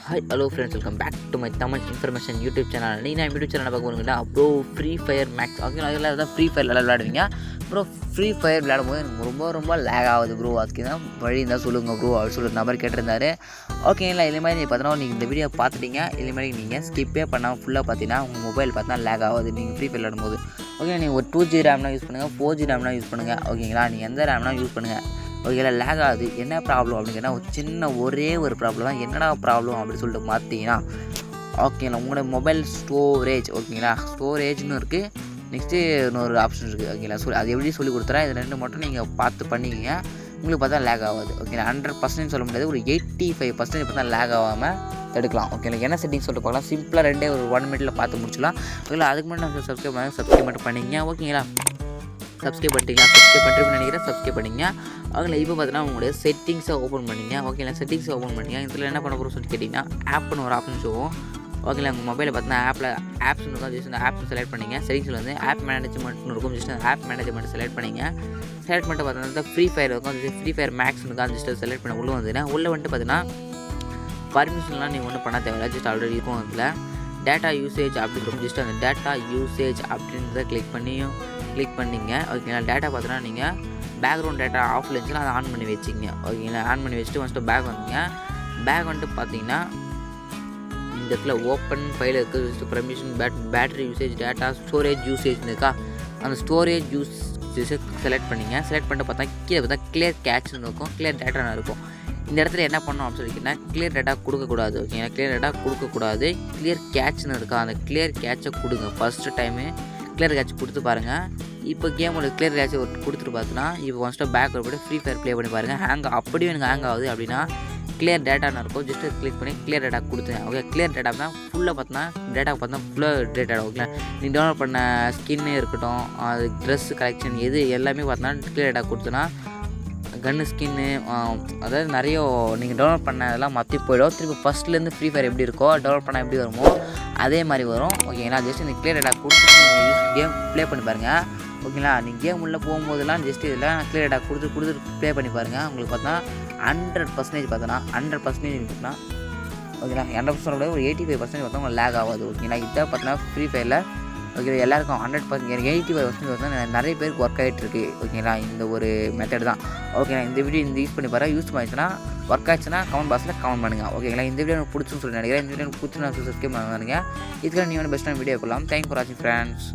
Hi hello friends, welcome back to my Tamil information YouTube channel. நான் YouTube channel பார்க்க போகிறீங்களா bro? Free Fire Max ஓகேங்களா? தான் Free Fire விளையாடுவீங்க ப்ரோ. ஃப்ரீ ஃபயர் விளையாடும் போது எனக்கு ரொம்ப லேக் ஆகுது ப்ரோ. அதுக்கு தான் வழி இருந்தால் சொல்லுங்கள் ப்ரோ அப்படின்னு சொல்லி நம்பர் கேட்டிருந்தாரு. ஓகேங்களா? இதே மாதிரி பார்த்தீங்கன்னா நீங்கள் இந்த வீடியோ பார்த்துட்டீங்க. இதே மாதிரி நீங்கள் ஸ்கிப்பே பண்ணாமல் ஃபுல்லாக பார்த்தீங்கன்னா உங்கள் மொபைல் பார்த்தா லேக் ஆகுது நீங்கள் ஃப்ரீ ஃபயர் விளையாடும் போது. ஓகே, நீங்கள் ஒரு 2GB ரேம்னா யூஸ் பண்ணுங்கள், 4GB ரேம்னா யூஸ் பண்ணுங்கள். ஓகேங்களா? நீங்கள் எந்த ரேம்னா யூஸ் பண்ணுங்கள். ஓகேங்களா? லேக் ஆகுது. என்ன ப்ராப்ளம் அப்படின்னு கேட்டால் ஒரு சின்ன ஒரே ஒரு ப்ராப்ளம் தான். என்னடா ப்ராப்ளம் அப்படின்னு சொல்லிட்டு பார்த்தீங்கன்னா, ஓகேங்களா, உங்களோட மொபைல் ஸ்டோரேஜ். ஓகேங்களா? ஸ்டோரேஜ்னு இருக்குது, நெக்ஸ்ட்டு இன்னொரு ஆப்ஷன் இருக்குது. ஓகேங்களா? அது எப்படி சொல்லி கொடுத்துறேன். இது ரெண்டு மட்டும் நீங்கள் பார்த்து பண்ணிக்கிங்க. உங்களுக்கு பார்த்தா லேக் ஆகாது. ஓகேங்களா? 100% சொல்ல முடியாது, ஒரு 85% பார்த்தா லேக் ஆகாமல் தடுக்கலாம். ஓகேங்களா? என்ன செட்டிங் சொல்லிட்டு பார்க்கலாம். சிம்பிளாக ரெண்டே ஒரு 1 மினிட்டில் பார்த்து முடிச்சிடலாம். ஓகேங்களா? அதுக்கு முன்னாடி நம்ம சப்ஸ்கிரைப் மட்டும் பண்ணிங்க. ஓகேங்களா? சப்ஸ்கிரைப் பண்ணிட்டீங்களா? சப்ஸ்கிரைப் பண்ணுறேன்னு நினைக்கிறேன். சப்ஸ்கிரைப் பண்ணிங்க. ஓகேங்களா? இப்போ பார்த்தீங்கன்னா உங்களுடைய செட்டிங்ஸை ஓப்பன் பண்ணிங்க. ஓகேங்களா? செட்டிங்ஸை ஓப்பன் பண்ணிங்க. இதில் என்ன பண்ண போகிறோம் சொல்லி கேட்டிங்கன்னா, ஆப்னு ஒரு ஆப்ஷன் ஷோவும். ஓகேங்களா? உங்கள் மொபைலில் பார்த்தீங்கன்னா ஆப்ஸ் இருக்கும். ஜஸ்ட் அந்த ஆப் செலக்ட் பண்ணிங்க. செட்டிங்ஸில் வந்து ஆப் மேனேஜ்மெண்ட்னு இருக்கும். ஜஸ்ட் அந்த ஆப் மேனேஜ்மெண்ட் செலக்ட் பண்ணிங்க. செலக்ட் பண்ணிட்டு பார்த்தீங்கன்னா ஃப்ரீ ஃபயர் இருக்கும். ஃப்ரீ ஃபயர் மேக்ஸ் இருக்கும். ஜஸ்ட் செலக்ட் பண்ண உள்ளே வந்துன்னா உள்ளே வந்துட்டு பார்த்தீங்கன்னா பர்மிஷன்லாம் நீங்கள் ஒன்றும் பண்ண தேவையில்லை. ஜஸ்ட் ஆல்ரெடி இருக்கும். அதில் டேட்டா யூசேஜ் அப்படின்னு ஜஸ்ட் அந்த டேட்டா யூசேஜ் அப்படின்றத கிளிக் பண்ணிங்க. ஓகேங்களா? டேட்டா பார்த்தீங்கன்னா நீங்கள் பேக்ரவுண்ட் டேட்டா ஆஃபில் இருந்துச்சுன்னா அதை ஆன் பண்ணி வச்சிங்க. ஓகேங்களா? ஆன் பண்ணி வச்சுட்டு ஃபஸ்ட்டு பேக் வந்துங்க. பேக் வந்துட்டு பார்த்தீங்கன்னா இந்த இடத்துல ஓப்பன் ஃபைல் இருக்குது. Just permission, battery usage, data storage யூசேஜ்னு இருக்கா, அந்த ஸ்டோரேஜ் யூசேஜை செலக்ட் பண்ணிங்க. செலக்ட் பண்ணிட்டு பார்த்தா கீழே பார்த்தா கிளியர் கேட்ச்னு இருக்கும், கிளியர் டேட்டான்னு இருக்கும். இந்த இடத்துல என்ன பண்ணணும் அப்படின்னு சொல்லிக்கிட்டீங்கன்னா, கிளியர் டேட்டா கொடுக்கக்கூடாது. ஓகேங்களா? கிளியர் டேட்டா கொடுக்கக்கூடாது. கிளியர் கேட்ச்னு இருக்கா, அந்த கிளியர் கேட்சை கொடுங்க. ஃபஸ்ட்டு டைமு கிளியர் கேட்ச் கொடுத்து பாருங்கள். இப்போ கேமோட கிளியர் கேட்ச் கொடுத்துட்டு பார்த்தீங்கன்னா, இப்போ ஃபஸ்ட்டு பேக் போய்ட்டு ஃப்ரீ ஃபயர் ப்ளே பண்ணி பாருங்கள். அப்படியே எனக்கு ஹேங் ஆகுது அப்படின்னா கிளியர் டேட்டான்னு இருக்கும். ஜஸ்ட்டு கிளிக் பண்ணி கிளியர் டேட்டா கொடுத்துங்க. ஓகே, கிளியர் டேட்டா தான் ஃபுல்லாக பார்த்தீங்கன்னா டேட்டா பார்த்தா ஃபுல்லாக டேட்டா. ஓகேங்களா? நீங்கள் டவுன்லோட் பண்ண ஸ்கின்னு இருக்கட்டும், அது ட்ரெஸ் கலெக்ஷன் எது எல்லாமே பார்த்தீங்கன்னா கிளியர் டேட்டா கொடுத்தோன்னா கன்னு ஸ்கின்னு, அதாவது நிறைய நீங்கள் டவுன்லோட் பண்ண அதெல்லாம் மாற்றி போய்டும். திருப்பி ஃபஸ்ட்லேருந்து ஃப்ரீ ஃபயர் எப்படி இருக்கோ, டவுன்லோட் பண்ணால் எப்படி வருமோ அதே மாதிரி வரும். ஓகேங்களா? ஜஸ்ட் இந்த கிளியர் டேட்டா கொடுத்துட்டு நீங்கள் கேம் ப்ளே பண்ணி பாருங்கள். ஓகேங்களா? நீங்கள் கேம் உள்ளே போகும்போதெல்லாம் ஜஸ்ட் இதில் கிளியர் டேட்டா கொடுத்து ப்ளே பண்ணி பாருங்கள். உங்களுக்கு பார்த்தா 100% பார்த்தோன்னா 100% இருக்குன்னா, ஓகேங்களா? 100% ஒரு 85% பார்த்தா உங்களுக்கு லேக் ஆகாது. ஓகேங்களா? இதான் பார்த்தீங்கன்னா ஃப்ரீ ஃபயரில். ஓகே, எல்லாருக்கும் 100%, எனக்கு 85% பார்த்தா நிறைய பேருக்கு ஒர்க் ஆகிட்டுருக்கு. ஓகேங்களா? இந்த ஒரு மெத்தட் தான். ஓகேங்களா? இந்த வீடியோ யூஸ் பண்ணி பாருங்கள். யூஸ் பண்ணிச்சுன்னா ஒர்க் ஆச்சுன்னா கமெண்ட் பாக்ஸில் கமெண்ட் பண்ணுங்கள். ஓகேங்களா? இந்த வீடியோ எனக்கு பிடிச்சுன்னு சொல்லி நினைக்கிறேன். இந்த வீடியோ எனக்கு பிடிச்சி நான் சப்ஸ்கிரைப் பண்ணுங்க. இதுக்காக நீங்கள் பெஸ்ட்டான வீடியோ போகலாம். தேங்க் ஃபார் வாட்சிங் ஃப்ரெண்ட்ஸ்.